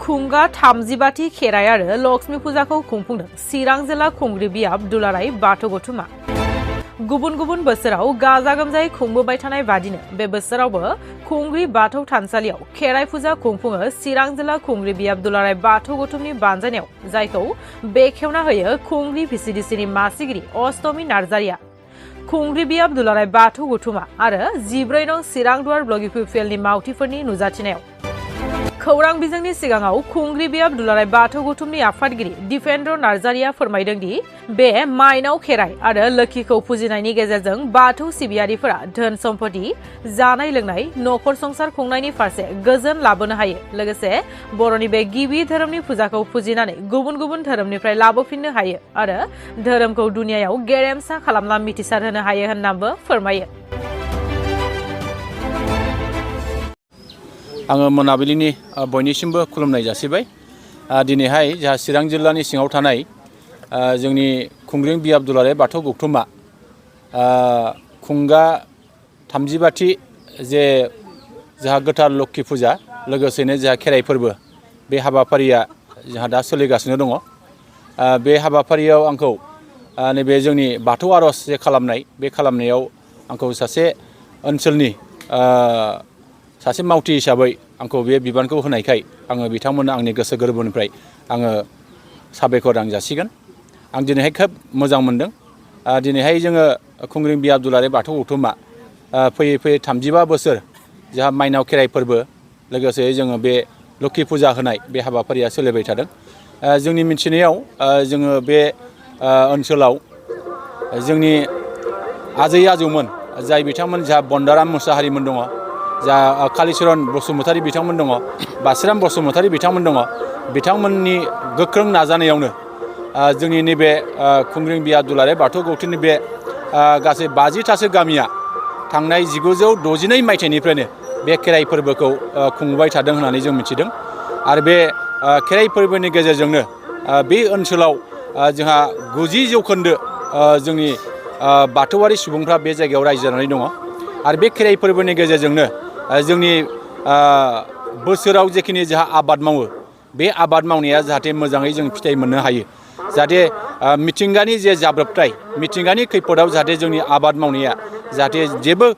खुंगा 35थि खेराइ आरो लक्ष्मी फुजाखौ खुंफुंदों चिरां जिल्ला खुंग्रि बियाब दुलाराय बाथौ गौथुमा। गुबुन गुबुन बोसोराव गाजा गोमजायै खुंबोबाय थानाय बादिनो बे बोसोरावबो खुंग्रि बाथौ थानसालियाव खेराइ फुजा खुंफुङो चिरां जिल्ला खुंग्रि बियाब दुलाराय बाथौ गौथुमनि बानजायनायाव, जायखौ बेखेवना होयो खुंग्रि भिसिडिसिनि मासिगिरि अष्टमी नार्जारिया। खुंग्रि बियाब दुलाराय बाथौ गौथुमा आरो 14 नं चिरां दुवार ब्लक इउपिपिएलनि मावथिफोरनि नुजाथिनायाव खौरां बिजोंनि सिगाङाव खुंग्रि बियाब दुलाराय बाथौ गौथुमनि आफादगिरि दिपेन्द्र नार्जारिया फोरमायदों दि बे माइनाव खेराइ आरो लोखिखौ फुजिनायनि गेजेरजों बाथौ सिबियारिफोरा धोन सम्पति, जानाय लोंनाय, नखर संसार खुंनायनि फारसे गोजोन लाबोनो हायो। लोगोसे बर'नि बे गिबि धोरोमनि फुजाखौ फुजिनानै गुबुन गुबुन धोरोमनिफ्राय लाबोफिननो हायो आरो धोरोमखौ दुनियायाव गेरेमसा खालामना मिथिसार होनो हायो होननाबो फोरमायो। आङो मोनाबिलिनि बयनिसिमबो खुलुमनाय जासिबाय। दिनैहाय जोंहा चिरां जिल्लानि सिङाव थानाय जोंनि खुंग्रि बियाब दुलाराय बाथौ गौथुमा खुंगा 35थि जे जोंहा गोथार लोक्षि फुजा लोगोसेनो जोंहा खेराइ फोरबो बे हाबाफारिया जोंहा दा सोलिगासिनो दङ। बे हाबाफारियाव आंखौ नैबे जोंनि बाथौ आर'ज जे खालामनाय बे खालामनायाव आंखौ सासे ओनसोलनि सासे मावथि हिसाबै आंखौ बे बिबानखौ होनायखाय आङो बिथांमोननो आंनि गोसो गोरबोनिफ्राय आङो साबायखर जासिगोन। आं दिनैहाय खोब मोजां मोनदों। दिनैहाय जोङो खुंग्रि बियाब दुलाराय बाथौ गौथुमा फैयै फैयै 35 बोसोर जोंहा माइनाव खेराइ फोरबो लोगोसे जोङो बे लोक्षि फुजा होनाय बे हाबाफारिया सोलिबाय थादों। जोंनि मिथिनायाव जोङो बे ओनसोलाव जोंनि आजै आजौमोन जाय बिथांमोन जोंहा बन्दाराम मुसाहारिमोन दङ, जा कालिचरन बसुमतारी बिथांमोन दङ, बासिराम बसुमतारी बिथांमोन दङ, बिथांमोननि गोख्रों नाजानायावनो जोंनि नैबे खुंग्रि बियाब दुलाराय बाथौ गौथुमनि बे गासै 50थासो गामिया थांनाय 1962 मायथाइनिफ्रायनो बे खेराइ फोरबोखौ खुंबाय थादों होननानै जों मिथिदों। आरो बे खेराइ फोरबोनि गेजेरजोंनो बे ओनसोलाव जोंहा 90% जोंनि बाथौआरि सुबुंफ्रा बे जायगायाव रायजो जानानै दङ। आरो बे खेराइ फोरबोनि गेजेरजोंनो जोंनि बोसोराव जेखिनि जोंहा आबाद मावो बे आबाद मावनाया जाहाथे मोजाङै जों फिथाइ मोननो हायो, जाहाथे मिथिंगानि जे जाब्रबथाय मिथिंगानि खैफोदाव जाहाथे जोंनि आबाद मावनाया जाहाथे जेबो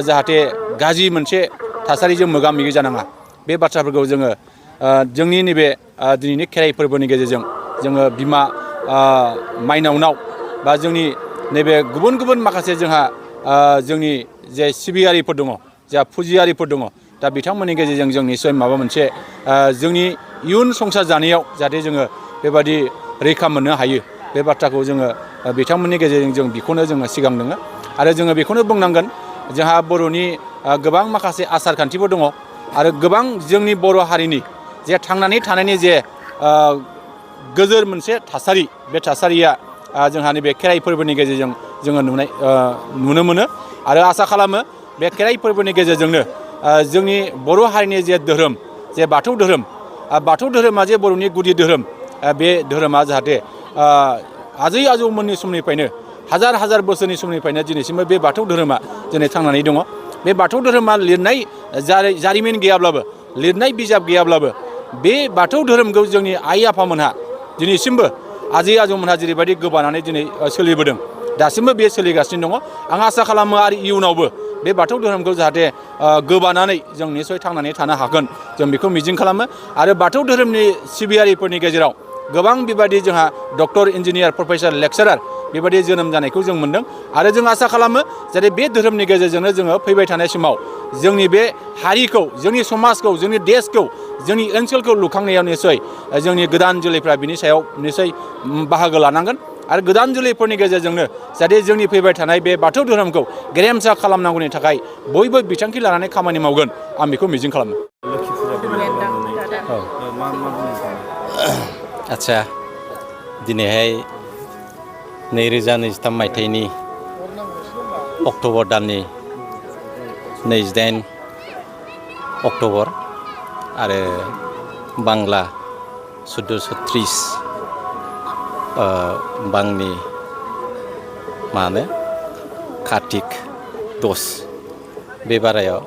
जाहाथे गाज्रि मोनसे थासारिजों मोगा मोगि जानाङा, बे बाथ्राफोरखौ जोङो जोंनि नैबे दिनैनि खेराइ फोरबोनि गेजेरजों जोङो बिमा माइनावनाव बा जोंनि नैबे गुबुन गुबुन माखासे जोंहा जोंनि जे सिबियारिफोर दङ, जा फुजियारिफोर दङ, दा बिथांमोननि गेजेरजों जों निस्सय माबा मोनसे जोंनि इयुन संसार जानायाव जाहाथे जोङो बेबादि रैखा मोननो हायो, बे बाथ्राखौ जोङो बिथांमोननि गेजेरजों जों बेखौनो जोङो सिगां दङ। आरो जोङो बेखौनो बुंनांगोन, जोंहा बर'नि गोबां माखासे आसार खान्थिफोर दङ आरो गोबां जोंनि बर' हारिनि जे थांनानै थानायनि जे गोजोर मोनसे थासारि, बे थासारिया जोंहा नैबे खेराइ फोरबोनि गेजेरजों जोङो नुनो मोनो। आरो आसा खालामो बे खेराइ फोरबोनि गेजेरजोंनो जोंनि बर' हारिनि जे धोरोम, जे बाथौ धोरोम, बाथौ धोरोमा जे बर'नि गुदि धोरोम, बे धोरोमा जाहाथे आजै आजौमोननि समनिफ्रायनो हाजार हाजार बोसोरनि समनिफ्रायनो दिनैसिमबो बे बाथौ धोरोमा दिनै थांनानै दङ। बे बाथौ धोरोमा लिरनाय जारिमिन गैयाब्लाबो, लिरनाय बिजाब गैयाब्लाबो, बे बाथौ धोरोमखौ जोंनि आइ आफामोनहा दिनैसिमबो आजै आजौमोनहा जेरैबायदि गोबानानै दिनै सोलिबोदों, दासिमबो बे सोलिगासिनो दङ। आं आसा खालामो आरो इयुनावबो बे बाथौ धोरोमखौ जाहाथे गोबानानै जों निस्सय थांनानै थानो हागोन, जों बेखौ मिजिं खालामो। आरो बाथौ धोरोमनि सिबियारिफोरनि गेजेराव गोबां बेबायदि जोंहा डक्टर, इन्जिनियार, प्रफेसार, लेक्सारार बेबायदि जोनोम जानायखौ जों मोन्दों। आरो जों आसा खालामो जाहाथे बे धोरोमनि गेजेरजोंनो जोङो फैबाय थानाय समाव जोंनि बे हारिखौ, जोंनि समाजखौ, जोंनि देशखौ, जोंनि ओनसोलखौ लुखांनायाव निस्सय जोंनि गोदान जोलैफ्रा बिनि सायाव निस्सय बाहागो लानांगोन। आरो गोदान जोलैफोरनि गेजेरजोंनो जाहाथे जोंनि फैबाय थानाय बे बाथौ धोरोमखौ गेरेमसा खालामनांगौनि थाखाय बयबो बिथांखि लानानै खामानि मावगोन, आं बेखौ मिजिं खालामो। आच्छा, दिनैहाय 2023 मायथाइनि अक्ट'बर दाननि 28 अक्ट'बर आरो बांला 1430 बांनि कार्तिक 10 बे बारायाव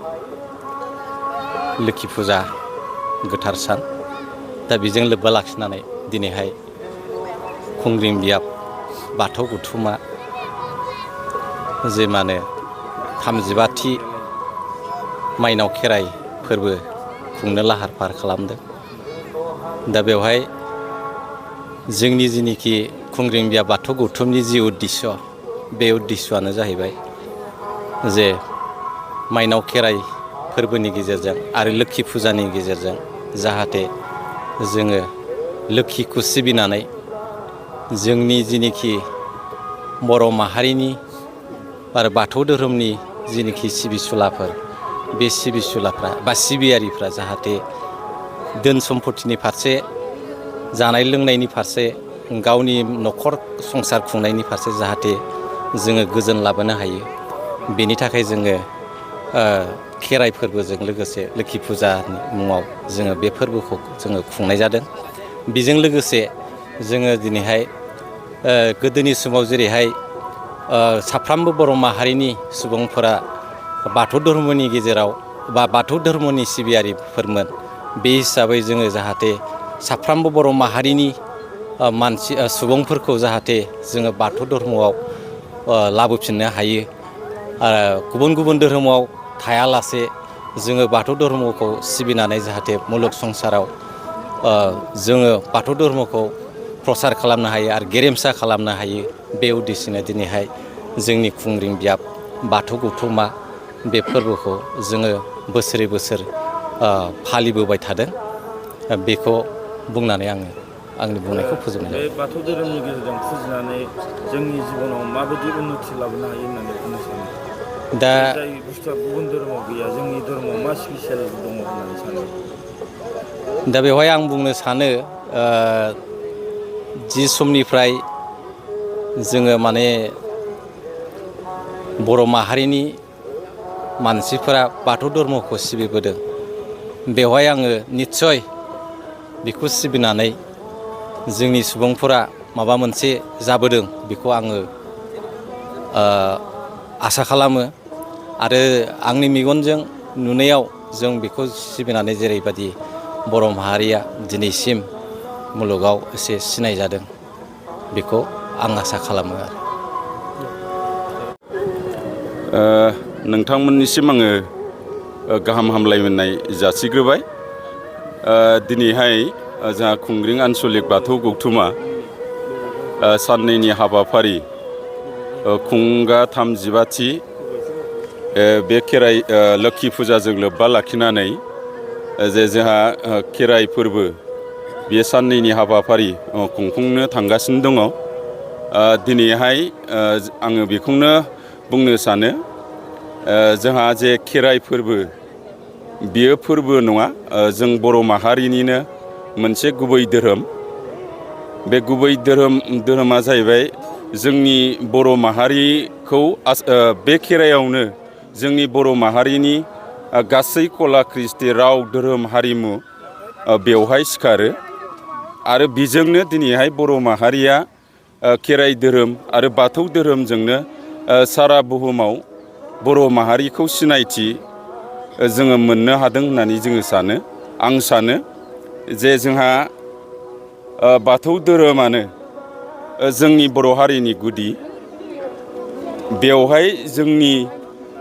लोक्षि फुजा गोथार सान दा बेजों लोब्बा लाखिनानै दिनैहाय खुंग्रिं बियाब बाथौ गौथुमा जे मा होनो 35थि माइनाव खेराइ फोरबो खुंनो लाहार फाहार खालामदों। दा बेवहाय जोंनि जिनिखि खुंग्रिं बियाब बाथौ गौथुमनि जि उद्दिस्य बे उद्दिस्यआनो जाहैबाय जे माइनाव खेराइ फोरबोनि गेजेरजों आरो लोक्षि फुजानि गेजेरजों जाहाथे जोङो लोक्षिखौ सिबिनानै जोंनि जिनिखि बर' माहारिनि आरो बाथौ धोरोमनि जिनिखि सिबिसुलाफोर बे सिबिसुलाफ्रा बा सिबियारिफ्रा जाहाथे धोन सम्पतिनि फारसे जानाय लोंनायनि फारसे गावनि न'खर संसार खुंनायनि फारसे जाहाथे जोङो गोजोन लाबोनो हायो बेनि थाखाय जोङो खेराइ फोरबोजों लोगोसे लोक्षि फुजानि मुङाव जोङो बे फोरबोखौ जोङो खुंनाय जादों। बेजों लोगोसे जोङो दिनैहाय गोदोनि समाव जेरैहाय साफ्रोमबो बर' माहारिनि सुबुंफोरा बाथौ धर्मनि गेजेराव बा बाथौ धर्मनि सिबियारिफोरमोन बे हिसाबै जोङो जाहाथे साफ्रोमबो बर' माहारिनि सुबुंफोरखौ जाहाथे जोङो बाथौ धर्मआव लाबोफिननो हायो गुबुन गुबुन धोरोमाव थायालासे जोङो बाथौ धर्मखौ सिबिनानै जाहाथे मुलुग संसाराव जोङो बाथौ धर्मखौ प्रसार खालामनो हायो आरो गेरेमसा खालामनो हायो बे उद्देश्यनो दिनैहाय जोंनि खुंग्रिं बियाब बाथौ गौथुमा बे फोरबोखौ जोङो बोसोरै बोसोर फालिबोबाय थादों। बेखौ बुंनानै आङो आंनि बुंनायखौ फोजोबनाय जाबाय। बे बाथौ धोरोमनि गेजेरजों फुजिनानै जोंनि जिबनाव माबायदि उन्नति लाबोनो हायो होननानै बुंनो सानो? दा जाय बुस्थुआ गुबुन धोरोमाव गैया जोंनि धोरोमाव मा स्पेसियेल दङ होननानै सानो? दा बेवहाय आं बुंनो सानो जि समनिफ्राय जोङो माने बर' माहारिनि मानसिफोरा बाथौ धर्मखौ सिबिबोदों बेवहाय आङो निस्सय बेखौ सिबिनानै जोंनि सुबुंफोरा माबा मोनसे जाबोदों बेखौ आङो आसा खालामो आरो आंनि मेगनजों नुनायाव जों बेखौ सिबिनानै जेरैबायदि बर' माहारिया दिनैसिम मुलुगाव एसे सिनाय जादों बेखौ आं आसा खालामो आरो। नोंथांमोननिसिम आङो गाहाम हामलायनाय जासिग्रोबाय। दिनैहाय जोंहा खुंग्रिं आन्सलिक बाथौ गौथुमा साननैनि हाबाफारि खुंगा 35थि बे खेराइ लोक्षि फुजाजों लोब्बा लाखिनानै जे जोंहा खेराइ फोरबो बे साननैनि हाबाफारि खुंफुंनो थांगासिनो दङ। दिनैहाय आङो बेखौनो बुंनो सानो जोंहा जे खेराइ फोरबो बियो फोरबो नङा जों बर' माहारिनिनो मोनसे गुबै धोरोम। बे गुबै धोरोमा जाहैबाय जोंनि बर' माहारिखौ बे खेराइयावनो जोंनि बर' माहारिनि गासै कला कृष्टि राव धोरोम हारिमु बेवहाय सिखारो आरो बेजोंनो दिनैहाय बर' माहारिया खेराइ धोरोम आरो बाथौ धोरोमजोंनो सारा बुहुमाव बर' माहारिखौ सिनायथि जोङो मोननो हादों होननानै जोङो सानो। आं सानो जे जोंहा बाथौ धोरोमानो जोंनि बर' हारिनि गुदि। बेवहाय जोंनि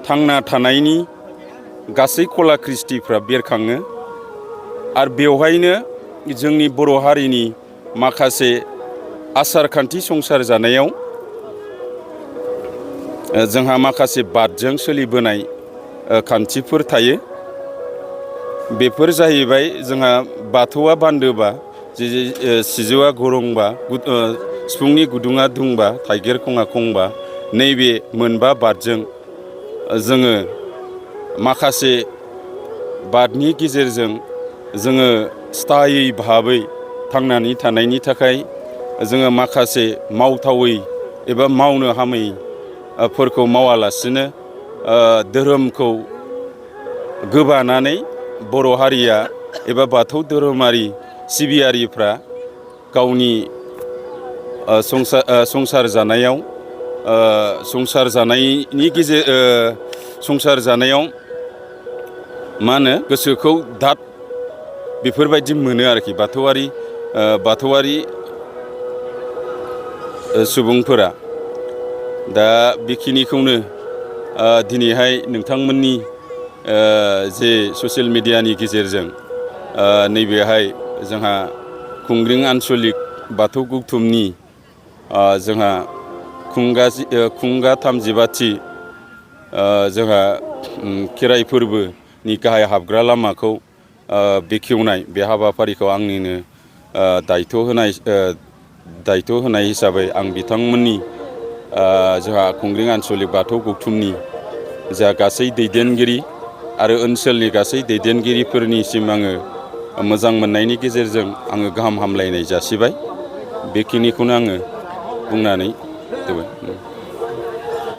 थांना थानायनि गासै कला कृष्टिफ्रा बेरखाङो आरो बेवहायनो जोंनि बर' हारिनि माखासे आसार खान्थि संसार जानायाव जोंहा माखासे बादजों सोलिबोनाय खान्थिफोर थायो। बेफोर जाहैबाय जोंहा बाथौआ बान्दोबा सिजौआ गरंबा सिफुंनि गुदुङा दुंबा थाइगिर खङा खंबा नैबे मोनबा बादजों जोङो माखासे बादनि गेजेरजों जोङो स्थायि भाबै थांनानै थानायनि थाखाय जोङो माखासे मावथावै एबा मावनो हामै फोरखौ मावालासिनो धोरोमखौ गोबानानै बर' हारिया एबा बाथौ धोरोमारि सिबियारिफ्रा गावनि संसार जानायाव संसार जानायाव मा होनो गोसोखौ दाद बेफोरबायदि मोनो आरोखि बाथौआरि सुबुंफोरा दा बेखिनिखौनो दिनैहाय नोंथांमोननि जे ससियेल मिडियानि गेजेरजों नैबेहाय जोंहा खुंग्रिं आन्सलिक बाथौ गौथुमनि जोंहा खुंगा 38थि जोंहा खेराइ फोरबोनि गाहाय हाबग्रा लामाखौ बेखेवनाय बे हाबाफारिखौ आंनिनो दायथ' होनाय हिसाबै आं बिथांमोननि जोंहा खुंग्रिं आन्सलिक बाथौ गौथुमनि जा गासै दैदेनगिरि आरो ओनसोलनि गासै दैदेनगिरिफोरनिसिम आङो मोजां मोननायनि गेजेरजों आङो गाहाम हामलायनाय जासिबाय बेखिनिखौनो आङो बुंनानै होबाय।